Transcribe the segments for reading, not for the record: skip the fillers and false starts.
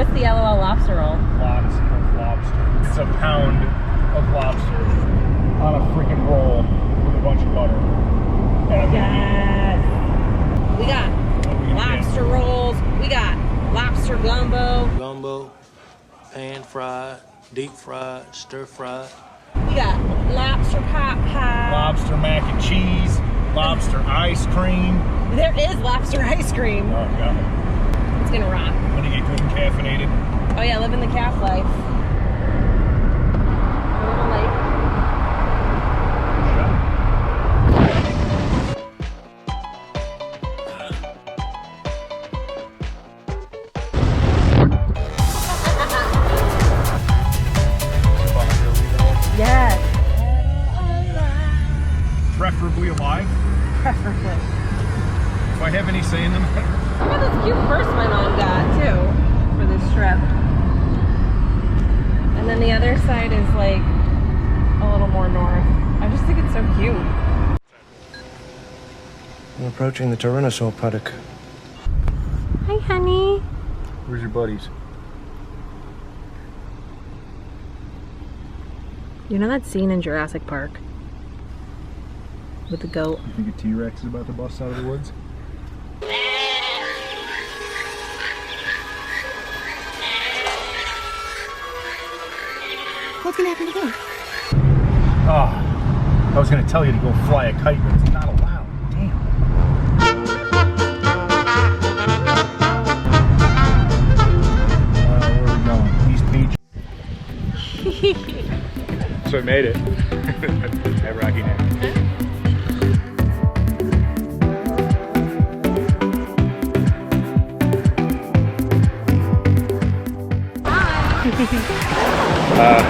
What's the LOL lobster roll? Lots of lobster. It's a pound of lobster on a freaking roll with a bunch of butter. And Yes. We got lobster rolls. We got lobster gumbo. Gumbo, pan fried, deep fried, stir fried. We got lobster pot pie. lobster mac and cheese, lobster ice cream. There is lobster ice cream. Oh, God. It's gonna rock. When you get good and caffeinated. Oh yeah, living the calf life. A little late. Yes. Preferably alive. Preferably. If I have any say in them. Look at this cute purse my mom got too for this trip. And then the other side is like a little more north. I just think it's so cute. I'm approaching the Tyrannosaur paddock. Hi, honey. Where's your buddies? You know that scene in Jurassic Park with the goat? You think a T-Rex is about to bust out of the woods? What's gonna happen to them? Oh, I was gonna tell you to go fly a kite, but it's not allowed. Damn. Where are we going? East Beach. So I made it. At Rocky Neck.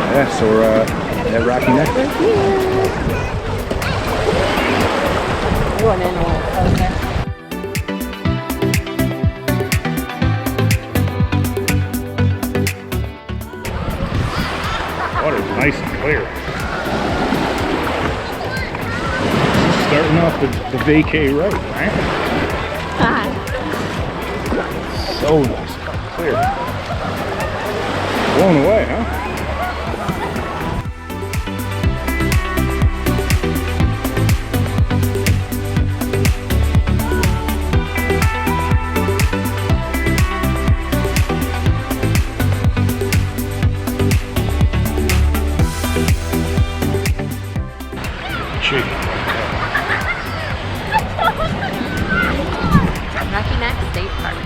Yeah, so we're at Rocky Neck. We're going in a little closer. Water's nice and clear. Starting off the vacay right, right? Hi. So nice and clear. Blown away, huh? Rocky Neck State Park.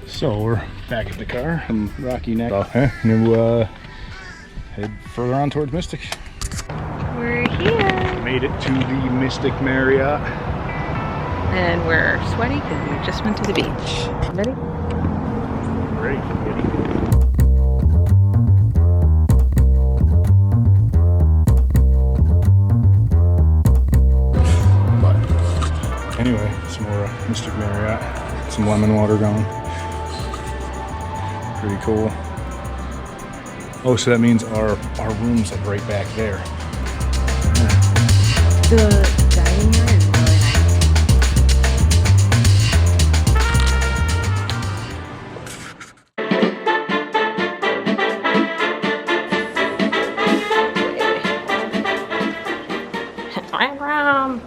So we're back at the car from Rocky Neck. And then we'll head further on towards Mystic. We're here. Made it to the Mystic Marriott. And we're sweaty because we just went to the beach. Ready? Great. Anyway, some more Mystic Marriott, some lemon water going. Pretty cool. Oh, so that means our room's like right back there. The dining room is really nice. My room.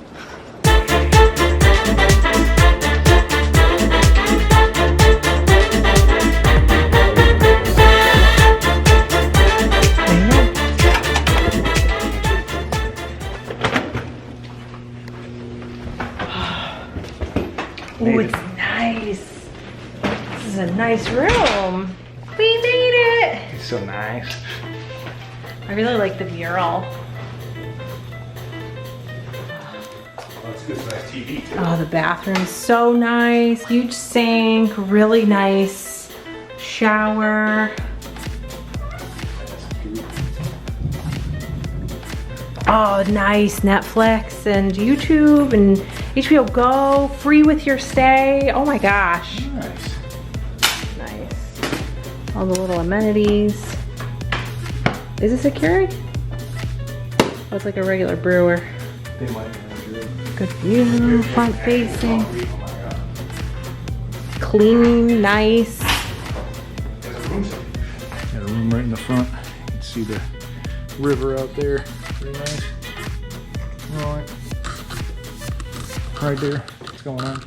Oh, it's nice. This is a nice room. We made it. It's so nice. I really like the mural. That's good for that TV too. Oh, the bathroom's so nice. Huge sink, really nice shower. Oh, nice. Netflix and YouTube and HBO Go, free with your stay. Oh my gosh. Nice. Nice. All the little amenities. Is it secured? Oh, it's like a regular brewer. They might have it. Good view, front facing. Oh my God. clean, nice. Got a room right in the front. You can see the river out there. Pretty nice. Right. Right there. What's going on?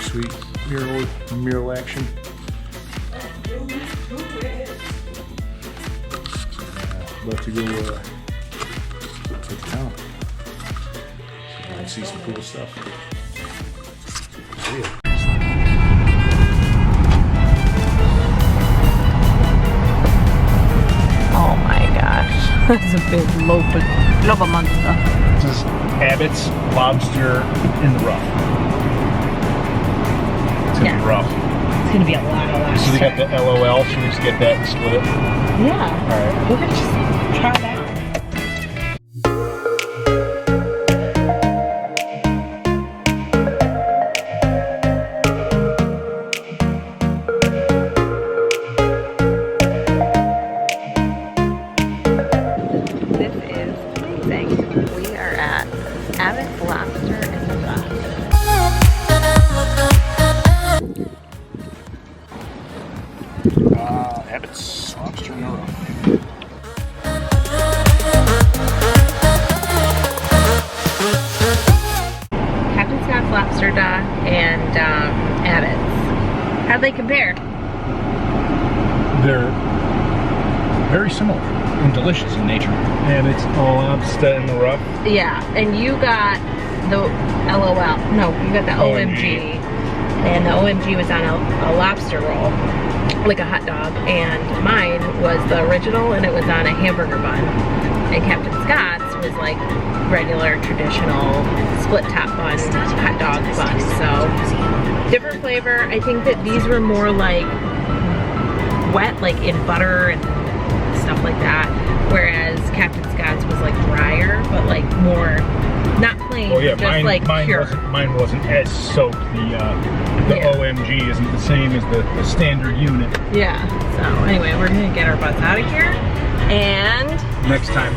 Sweet mural action. Love to go to town. And see some cool stuff. Yeah. Oh my gosh, that's a big loba monster. This is Abbott's Lobster in the Rough. It's gonna be rough. It's gonna be a lot of lobster. So they got the LOL. Should we just get that and split it? Yeah. Alright. We're gonna just try that. This is amazing. We are at Abbott's Lobster in the Rough. Abbott's Lobster in the Rough. Captain Scott's Lobster Dock and Abbott's. How'd they compare? They're very similar and delicious in nature. And it's lobster in the rough. Yeah, and you got the LOL. No, you got the OMG. And the OMG was on a lobster roll, like a hot dog. And mine was the original, and it was on a hamburger bun. And Captain Scott's was like regular, traditional, split top bun, hot dog bun. So, different flavor. I think that these were more like wet, like in butter and stuff like that, whereas Captain Scott's was like drier, but like more, not plain, Oh yeah, just mine pure. mine wasn't as soaked. The Yeah. OMG isn't the same as the standard unit. Yeah, so anyway, we're gonna get our butts out of here, and Next time,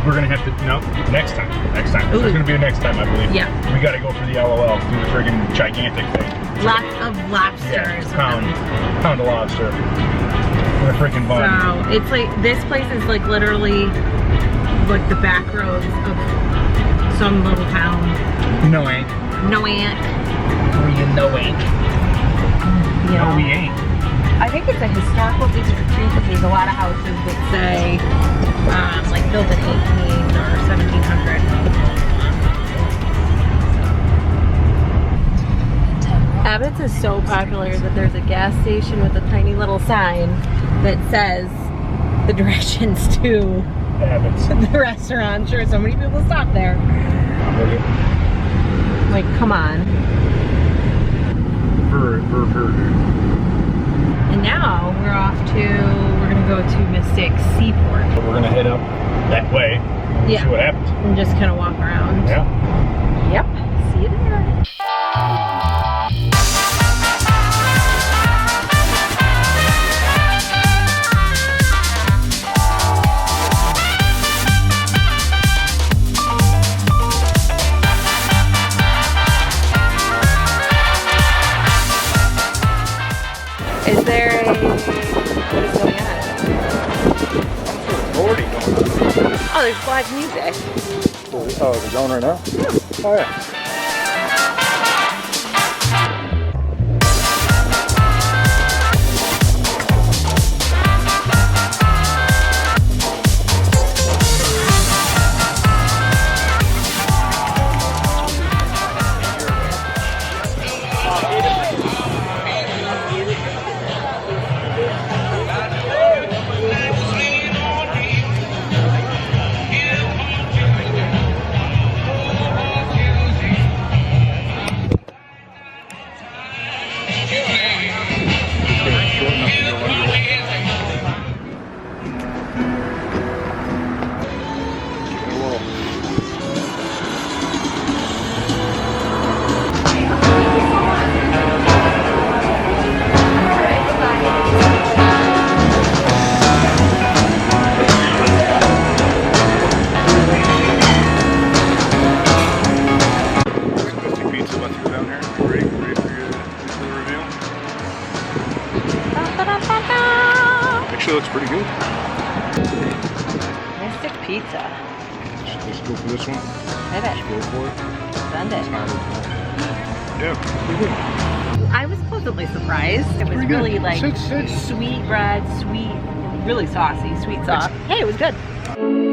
we're gonna have to, no, next time. Ooh. There's gonna be a next time, I believe. Yeah. We gotta go for the LOL, do the friggin' gigantic thing. lots of lobsters. Yeah, pound of lobster. With a freaking bun. So it's like, this place is like literally like the back roads of some little town. Noaank. Noaank. We in Noaank. You know, No, we ain't. I think it's a historical district too, because there's a lot of houses that say like built in 18 or 1700. Abbott's is so popular that there's a gas station with a tiny little sign that says the directions to Abbott's. the restaurant. Sure, so many people stop there. Like, come on. And now we're off to, we're gonna go to Mystic Seaport. So we're gonna head up that way. And Yeah. see what happens. And just kind of walk around. Yeah. Yep. See you there. Is there a, what is going on? Already going. Oh, there's live music. Oh, is it going right now? Yeah. Oh yeah. pretty good. Mystic pizza. Let's go for this one. Hit it. Go for it. Send it. Yeah, pretty good. I was pleasantly surprised. It was Pretty good. really like Sit. sweet bread, sweet, really saucy, sweet sauce. Hey, it was good.